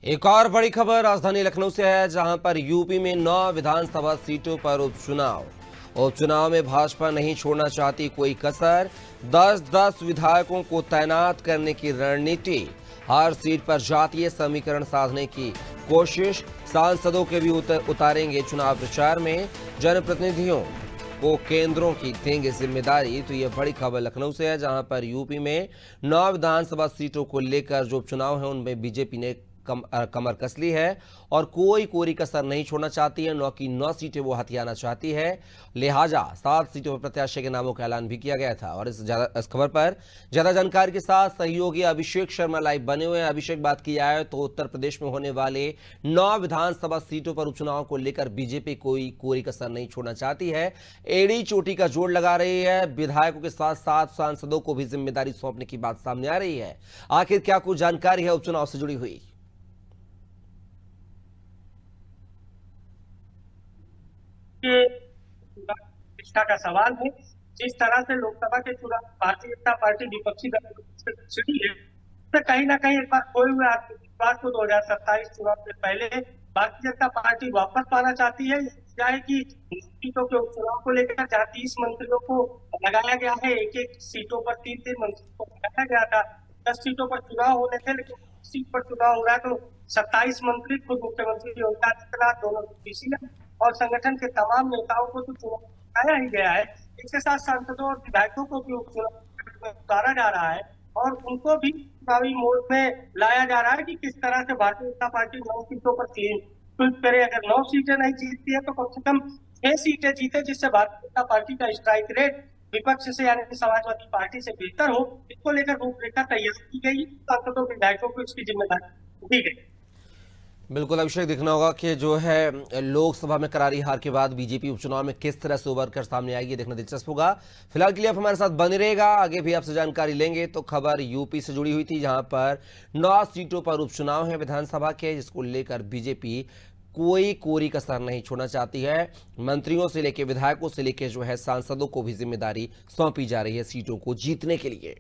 एक और बड़ी खबर राजधानी लखनऊ से है, जहां पर यूपी में 9 विधानसभा सीटों पर उपचुनाव में भाजपा नहीं छोड़ना चाहती कोई कसर। 10-10 विधायकों को तैनात करने की रणनीति, हर सीट पर जातीय समीकरण साधने की कोशिश। सांसदों के भी उतारेंगे चुनाव प्रचार में, जनप्रतिनिधियों को केंद्रों की देंगे जिम्मेदारी। तो ये बड़ी खबर लखनऊ से है, जहां पर यूपी में 9 विधानसभा सीटों को लेकर जो उपचुनाव है उनमें बीजेपी ने कमर कस ली है और कोई कोरी कसर नहीं छोड़ना चाहती है। 9 की 9 सीटें वो हथियाना चाहती है, लिहाजा 7 सीटों पर प्रत्याशी के नामों का ऐलान भी किया गया था। और इस खबर पर ज्यादा जानकारी के साथ सहयोगी अभिषेक शर्मा लाइव बने हुए हैं। अभिषेक, बात की जाए तो उत्तर प्रदेश में होने वाले 9 विधानसभा सीटों पर उपचुनाव को लेकर बीजेपी कोई कोरी कसर नहीं छोड़ना चाहती है, एड़ी चोटी का जोड़ लगा रही है। विधायकों के साथ 7 सांसदों को भी जिम्मेदारी सौंपने की बात सामने आ रही है। आखिर क्या कुछ जानकारी है उपचुनाव से जुड़ी हुई? के निष्ठा का सवाल है। जिस तरह से लोकसभा के चुनाव भारतीय जनता पार्टी विपक्षी दल छिड़ी है, तो कहीं ना कहीं एक बार खोए हुए आत्मविश्वास को 2027 चुनाव से पहले भारतीय जनता पार्टी वापस पाना चाहती है। क्या है कि सीटों के उपचुनाव को लेकर जहाँ 30 मंत्रियों को लगाया गया है, एक एक सीटों पर 3-3 मंत्रियों को लगाया गया था। 10 सीटों पर चुनाव होने थे, लेकिन सीट पर चुनाव हो रहा है तो 27 मंत्री, खुद मुख्यमंत्री योगी आदित्यनाथ, दोनों पीसीएम और संगठन के तमाम नेताओं को तो चुनाव कराया ही गया है। इसके साथ सांसदों और विधायकों को भी उपचुनाव में उतारा जा रहा है और उनको भी चुनावी मोड में लाया जा रहा है कि किस तरह से भारतीय जनता पार्टी 9 सीटों पर क्लीन स्वीप करे। अगर 9 सीटें नहीं जीतती है तो कम से कम 6 सीटें जीते, जिससे भारतीय जनता पार्टी का स्ट्राइक रेट विपक्ष से यानी समाजवादी पार्टी से बेहतर हो। इसको लेकर रूपरेखा तैयार की गई, सांसदों विधायकों को इसकी जिम्मेदारी दी गई। बिल्कुल अभिषेक, देखना होगा कि जो है लोकसभा में करारी हार के बाद बीजेपी उपचुनाव में किस तरह से उभर कर सामने आएगी, देखना दिलचस्प होगा। फिलहाल के लिए आप हमारे साथ बने रहेगा, आगे भी आपसे जानकारी लेंगे। तो खबर यूपी से जुड़ी हुई थी, जहां पर 9 सीटों पर उपचुनाव है विधानसभा के, जिसको लेकर बीजेपी कोई कोरी कसर नहीं छोड़ना चाहती है। मंत्रियों से लेकर विधायकों से लेकर जो है सांसदों को भी जिम्मेदारी सौंपी जा रही है सीटों को जीतने के लिए।